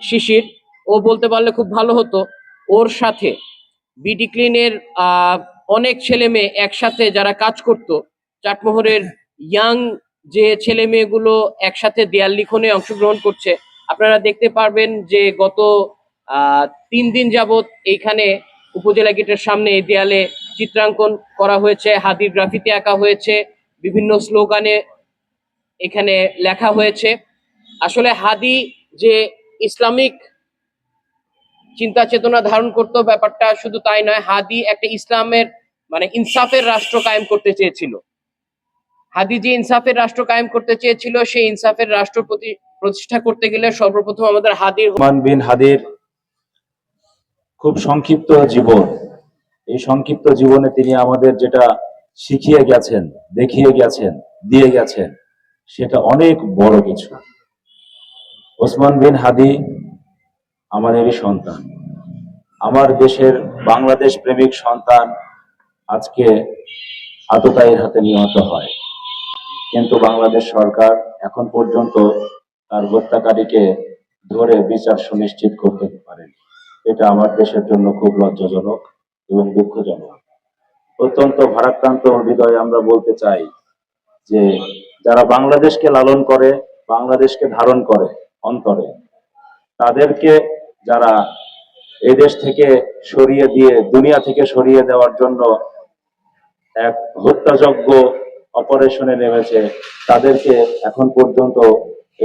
শিশির, ও বলতে পারলে খুব ভালো হতো। ওর সাথে বিডি ক্লিনের অনেক ছেলে মেয়ে একসাথে যারা কাজ করত, চাটমোহরের ইয়াং যে ছেলে মেয়েগুলো একসাথে দেয়াল লিখনে অংশগ্রহণ করছে। আপনারা দেখতে পারবেন যে গত 3 দিন যাবত এইখানে উপজেলা গেটের সামনে এই দেয়ালে চিত্রাঙ্কন করা হয়েছে, হাদির গ্রাফিতি আঁকা হয়েছে, বিভিন্ন স্লোগানে এখানে লেখা হয়েছে। আসলে হাদি যে ইসলামিক চিন্তা চেতনা ধারণ করতো, ব্যাপারটা শুধু তাই নয়, হাদি একটা ইসলামের মানে ইনসাফের রাষ্ট্র কায়েম করতে চেয়েছিল। হাদি যে ইনসাফের রাষ্ট্র কায়েম করতে চেয়েছিল, সেই ইনসাফের রাষ্ট্র প্রতিষ্ঠা করতে গেলে সর্বপ্রথম আমাদের হাদির ওসমান বিন হাদির খুব সংক্ষিপ্ত জীবন, এই সংক্ষিপ্ত জীবনে তিনি আমাদের যেটা শিখিয়ে গেছেন, দেখিয়ে গেছেন, দিয়ে গেছেন, সেটা অনেক বড় কিছু। ওসমান বিন হাদি আমাদেরই সন্তান, আমার দেশের বাংলাদেশ প্রেমিক সন্তান আজকে আততায়ীর হাতে নিহত হয়, কিন্তু বাংলাদেশ সরকার এখন পর্যন্ত তার হত্যাকারীকে ধরে বিচার সুনিশ্চিত করতে পারেনি। এটা আমার দেশের জন্য খুব লজ্জাজনক এবং দুঃখজনক। অত্যন্ত ভারাক্রান্ত হৃদয়ে আমরা বলতে চাই যে যারা বাংলাদেশকে লালন করে, বাংলাদেশকে ধারণ করে অন্তরে, তাদেরকে যারা এই দেশ থেকে সরিয়ে দিয়ে দুনিয়া থেকে সরিয়ে দেওয়ার জন্য এক হত্যাযজ্ঞ অপারেশনে নেমেছে, তাদেরকে এখন পর্যন্ত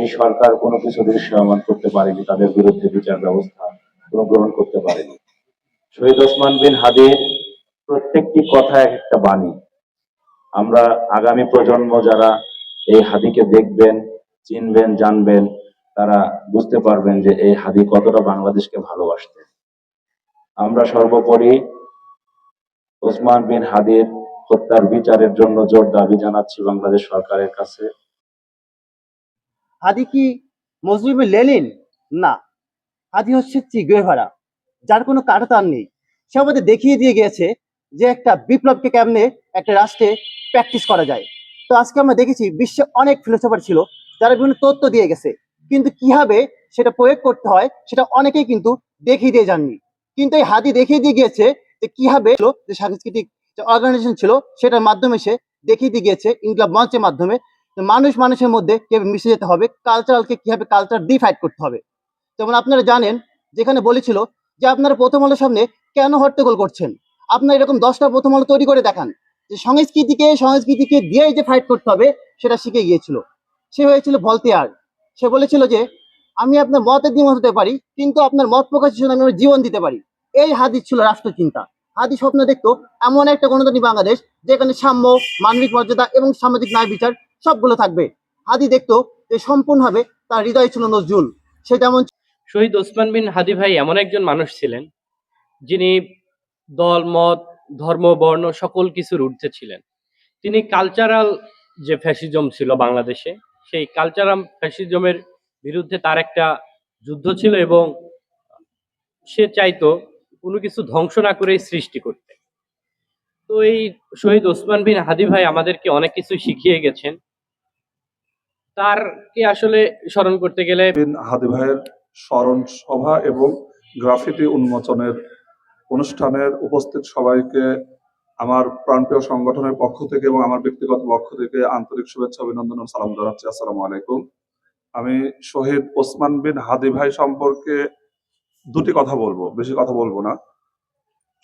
এই সরকার কোনো কিছু দৃশ্যমান করতে পারেনি, তাদের বিরুদ্ধে বিচার ব্যবস্থা গ্রহণ করতে পারেনি। শহীদ ওসমান বিন হাদির প্রত্যেকটি কথা এক একটা বাণী। আমরা আগামী প্রজন্ম যারা এই হাদিকে দেখবেন, চিনবেন, জানবেন, তারা বুঝতে পারবেন যে এই হাদি কতটা বাংলাদেশকে ভালোবাসতেন। আমরা সর্বোপরি ওসমান বিন হাদির হত্যার বিচারের জন্য জোর দাবি জানাচ্ছি বাংলাদেশ সরকারের কাছে। হাদি কি মজলুমে লেনিন? না, হাদি হচ্ছে চি গুয়েভারা, যার কোনো কাটাতার নেই। সে আমাদের দেখিয়ে দিয়ে গিয়েছে যে একটা বিপ্লবকে কেমনে একটা রাষ্ট্রে প্র্যাকটিস করা যায়। তো আজকে আমরা দেখেছি বিশ্বে অনেক ফিলোসফার ছিল যারা বিভিন্ন তথ্য দিয়ে গেছে, কিন্তু কিভাবে সেটা প্রয়োগ করতে হয় সেটা অনেকেই কিন্তু দেখিয়ে দিয়ে যাননি। কিন্তু এই হাদি দেখিয়ে দিয়ে গিয়েছে যে কিভাবে যে সাংস্কৃতিক যে অর্গানাইজেশন ছিল সেটার মাধ্যমে সে দেখিয়ে দিয়ে গিয়েছে ইনকলাব মঞ্চের মাধ্যমে মানুষ মানুষের মধ্যে কিভাবে মিশে যেতে হবে, কালচারালকে কিভাবে কালচার ডিফাইট করতে হবে। যেমন আপনারা জানেন যেখানে বলেছিল যে আপনারা প্রথম আলোর সামনে কেন হট্টগোল করছেন, আপনারা এরকম 10টা প্রথম আলো তৈরি করে দেখান যে সংস্কৃতিকে দিয়ে যে ফাইট করতে হবে সেটা শিখে গিয়েছিল। সে হয়েছিল ভলতেয়ার। সে বলেছিল যে আমি আপনার মতের দ্বিমত হতে পারি, কিন্তু আপনার মত প্রকাশের জন্য আমি আমার জীবন দিতে পারি। এই হাদিস ছিল রাষ্ট্রচিন্তা। হাদি স্বপ্ন দেখতো এমন একটা গণতান্ত্রিক বাংলাদেশ যেখানে সাম্য, মানবিক মর্যাদা এবং সামাজিক ন্যায় বিচার সবগুলো থাকবে। হাদি দেখতো যে সম্পূর্ণভাবে তার হৃদয় ছিল নজরুল। সে যেমন শহীদ ওসমান বিন হাদি ভাই এমন একজন মানুষ ছিলেন যিনি দল মত ধর্ম বর্ণ সকল কিছুর ঊর্ধ্বে ছিলেন। তিনি কালচারাল যে ফ্যাসিজম ছিল বাংলাদেশে, সেই কালচারাল ফ্যাসিজমের বিরুদ্ধে তার একটা যুদ্ধ ছিল এবং সে চাইতো কোনো কিছু ধ্বংস না করে সৃষ্টি করতে। তো এই শহীদ ওসমান বিন হাদি ভাই আমাদেরকে অনেক কিছু শিখিয়ে গেছেন। তারকে আসলে স্মরণ করতে গেলে বিন হাদি ভাইয়ের স্মরণ সভা এবং গ্রাফিতি উন্মোচনের অনুষ্ঠানের উপস্থিত সবাইকে আমার প্রাণপ্রিয় সংগঠনের পক্ষ থেকে এবং আমার ব্যক্তিগত পক্ষ থেকে আন্তরিক শুভেচ্ছা, অভিনন্দন ও সালাম জানাচ্ছি। আসসালামু আলাইকুম। আমি শহীদ ওসমান বিন হাদি ভাই সম্পর্কে দুটি কথা বলবো, বেশি কথা বলবো না।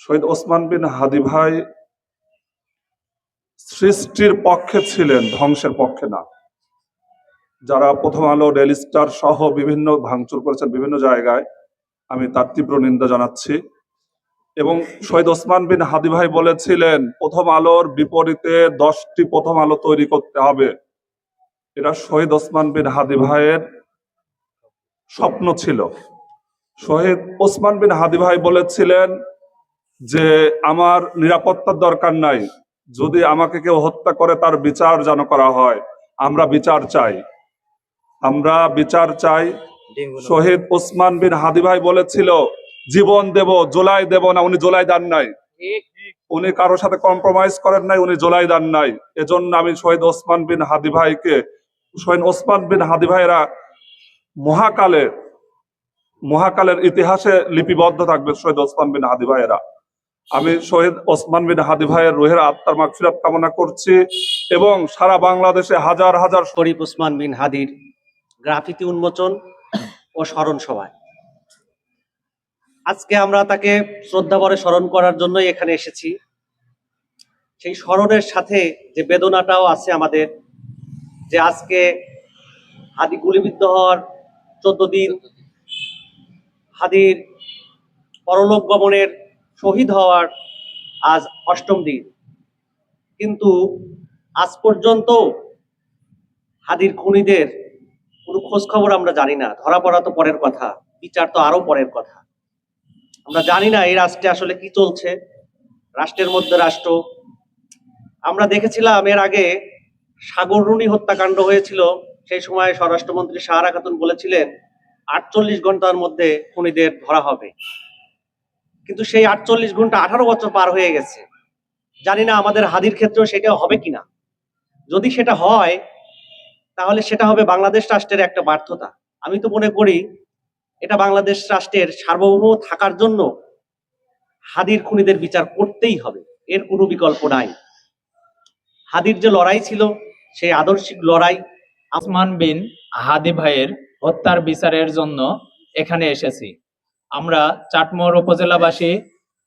শহীদ ওসমান বিন হাদি ভাই সৃষ্টির পক্ষে ছিলেন, ধ্বংসের পক্ষে না। যারা প্রথম আলো, ডেইলি স্টার সহ বিভিন্ন ভাঙচুর করেছেন বিভিন্ন জায়গায়, আমি তার তীব্র নিন্দা জানাচ্ছি। এবং শহীদ ওসমান বিন হাদি ভাই বলেছিলেন প্রথম আলোর বিপরীতে 10টি প্রথম আলো তৈরি করতে হবে। এটা শহীদ ওসমান বিন হাদি ভাইয়ের স্বপ্ন ছিল। শহীদ ওসমান বিন হাদি ভাই বলেছিলেন যে আমার নিরাপত্তার দরকার নাই, যদি আমাকে কেউ হত্যা করে তার বিচার যেন করা হয়। আমরা বিচার চাই, আমরা বিচার চাই। শহীদ ওসমান বিন হাদি ভাই বলেছিল জীবন দেব, জোলাই দেব না। উনি জোলাই দেন নাই, উনি কারোর সাথে কম্প্রোমাইজ করেন নাই, উনি জোলাই দেন নাই। এজন্য আমি শহীদ ওসমান বিন হাদি ভাইকে, শহীদ ওসমান বিন হাদি ভাইরা মহাকালের ইতিহাসে লিপিবদ্ধ থাকবে শহীদ ওসমান বিন হাদি ভাইয়েরা। আমি শহীদ ওসমান বিন হাদি ভাইয়ের রুহের আত্মার মাগফিরাত কামনা করছি এবং সারা বাংলাদেশে হাজার হাজার শরীফ ওসমান বিন হাদির গ্রাফিতি উন্মোচন ও স্মরণ সভায় আজকে আমরা তাকে শ্রদ্ধাভরে স্মরণ করার জন্যই এখানে এসেছি। সেই স্মরণের সাথে যে বেদনাটাও আছে আমাদের, যে আজকে হাদি গুলিবিদ্ধ হওয়ার 14 দিন, হাদির পরলোক গমনের, শহীদ হওয়ার আজ 8ম দিন, কিন্তু আজ পর্যন্ত হাদির খুনিদের কোনো খোঁজ খবর আমরা জানি না। ধরা পড়া তো পরের কথা, বিচার তো আরো পরের কথা। আমরা জানি না এই রাষ্ট্রে আসলে কি চলছে, রাষ্ট্রের মধ্যে রাষ্ট্র। আমরা দেখেছিলাম এর আগে সাগররুনি হত্যাকাণ্ড হয়েছিল, সেই সময় স্বরাষ্ট্রমন্ত্রী সাহারা খাতুন বলেছিলেন 48 ঘন্টার মধ্যে খুনিদের ধরা হবে, কিন্তু সেই 48 ঘন্টা 18 বছর পার হয়ে গেছে। জানি না আমাদের হাদির ক্ষেত্রেও সেটা হবে কিনা। যদি সেটা হয় তাহলে সেটা হবে বাংলাদেশ রাষ্ট্রের একটা ব্যর্থতা। আমি তো মনে করি এটা বাংলাদেশ রাষ্ট্রের সার্বভৌম থাকার জন্য হাদির খুনিদের বিচার করতেই হবে, এর কোনো বিকল্প নাই। হাদির যে লড়াই ছিল সেই আদর্শিক লড়াই। ওসমান বিন হাদি ভাইয়ের হত্যার বিচারের জন্য এখানে এসেছি। আমরা চাটমোহর উপজেলাবাসী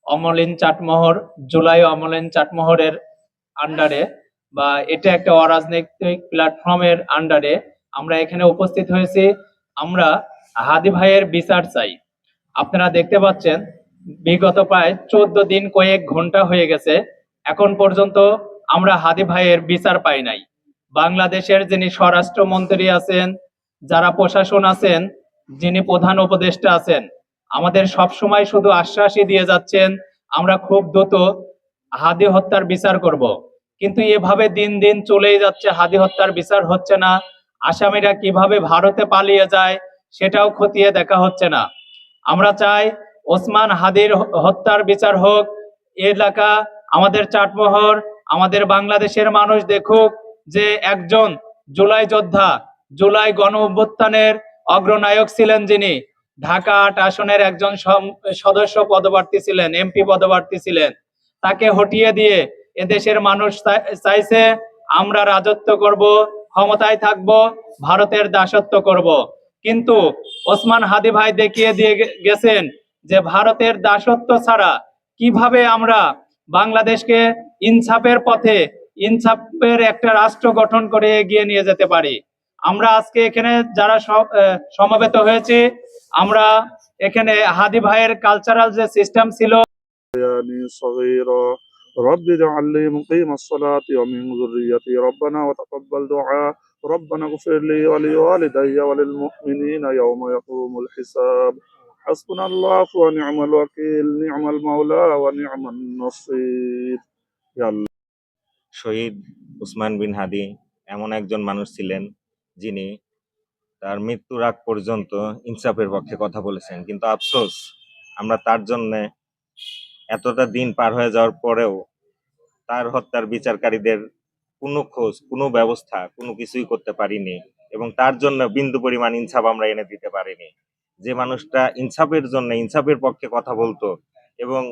অমলিন চাটমোহর, জুলাই অমলিন চাটমোহরের আন্ডারে, বা এটা একটা অরাজনৈতিক প্ল্যাটফর্মের আন্ডারে আমরা এখানে উপস্থিত হয়েছি। আমরা হাদি ভাইয়ের বিচার চাই। আপনারা দেখতে পাচ্ছেন বিগত প্রায় 14 দিন কয়েক ঘন্টা হয়ে গেছে, এখন পর্যন্ত আমরা হাদি ভাইয়ের বিচার পাই নাই। বাংলাদেশের যিনি স্বরাষ্ট্রমন্ত্রী আছেন, যারা প্রশাসন আছেন, যিনি প্রধান উপদেষ্টা আছেন, আমাদের সব সময় শুধু আশ্বাসই দিয়ে যাচ্ছেন আমরা খুব দ্রুত হাদি হত্যার বিচার করব, কিন্তু এভাবে দিন দিন চলেই যাচ্ছে, হাদি হত্যার বিচার হচ্ছে না। আসামিরা কিভাবে ভারতে পালিয়ে যায় সেটাও খতিয়ে দেখা হচ্ছে না। আমরা চাই ওসমান হাদির হত্যার বিচার হোক। এলাকা, আমাদের চাটমোহর, আমাদের বাংলাদেশের মানুষ দেখুক যে একজন জুলাই যোদ্ধা, জুলাই গণ অভ্যুত্থানের অগ্রনায়ক ছিলেন, যিনি ঢাকা 8 আসনের একজন সদস্য পদপ্রার্থী ছিলেন, এমপি পদপ্রার্থী ছিলেন, তাকে হটিয়ে দিয়ে এদেশের মানুষ চাইছে আমরা রাজত্ব করব, ক্ষমতায় থাকব, ভারতের দাসত্ব করব। কিন্তু ওসমান হাদি ভাই দেখিয়ে দিয়ে গেছেন যে ভারতের দাসত্ব ছাড়া কিভাবে আমরা বাংলাদেশকে ইনসাফের পথে, ইনসাফের একটা রাষ্ট্র গঠন করে এগিয়ে নিয়ে যেতে পারি। আমরা আজকে এখানে যারা সমবেত হয়েছি, আমরা এখানে হাদি ভাইয়ের কালচারাল যে সিস্টেম ছিল, صغيرا رب اجعلني مقيم الصلاة ومن ذريتي ربنا وتقبل دعاء ربنا اغفر لي ولوالدي وللمؤمنين يوم يقوم الحساب حسبنا الله ونعم الوكيل نعم المولى ونعم النصير يا الله শহীদ ওসমান বিন হাদি এমন একজন মানুষ ছিলেন যিনি তার মৃত্যুর আগ পর্যন্ত ইনসাফের পক্ষে কথা বলেছেন, কিন্তু আফসোস আমরা তার জন্য এতটা দিন পার হয়ে যাওয়ার পরেও তার হত্যার বিচারকারীদের কোনো খোঁজ, কোনো ব্যবস্থা, কোনো কিছুই করতে পারিনি এবং তার জন্য বিন্দু পরিমাণ ইনসাফ আমরা এনে দিতে পারিনি। যে মানুষটা ইনসাফের জন্য, ইনসাফের পক্ষে কথা বলতো এবং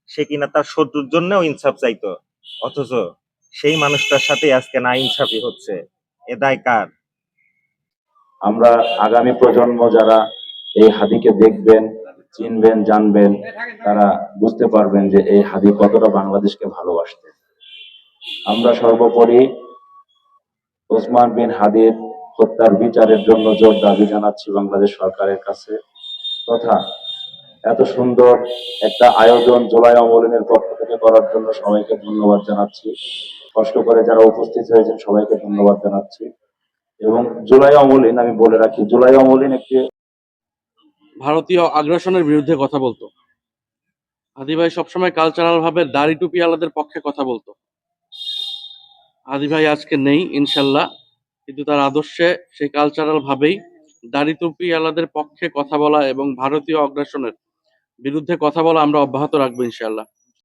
সে কিনা তার শত্রুর জন্যও ইনসাফ চাইতো, অথচ সেই মানুষটার সাথে আজকে না ইনসাফই হচ্ছে। এ দায় কার? আমরা আগামী প্রজন্ম যারা এই হাদিকে দেখবেন, চিনবেন, জানবেন, তারা বুঝতে পারবেন যে এই হাদি কতটা বাংলাদেশকে ভালোবাসতেন। আমরা সর্বোপরি ওসমান বিন হাদির হত্যার বিচারের জন্য জোর দাবি জানাচ্ছি বাংলাদেশ সরকারের কাছে, তথা এত সুন্দর একটা আয়োজন জুলাই অমলিনের পক্ষ থেকে করার জন্য সবাইকে ধন্যবাদ জানাচ্ছি। কষ্ট করে যারা উপস্থিত হয়েছেন সবাইকে ধন্যবাদ জানাচ্ছি। এবং জুলাই অমলিন, আমি বলে রাখি, জুলাই অমলিন একটি ভারতীয় আগ্রাসনের বিরুদ্ধে কথা বলতো। হাদি ভাই সবসময় কালচারাল ভাবে দাড়ি টুপি আলাদের পক্ষে কথা বলতো। হাদি ভাই আজকে নেই ইনশাল্লাহ, কিন্তু তার আদর্শে সেই কালচারাল ভাবেই দাড়ি টুপি আলাদের পক্ষে কথা বলা এবং ভারতীয় আগ্রাসনের বিরুদ্ধে কথা বলা আমরা অব্যাহত রাখবো ইনশাল্লাহ।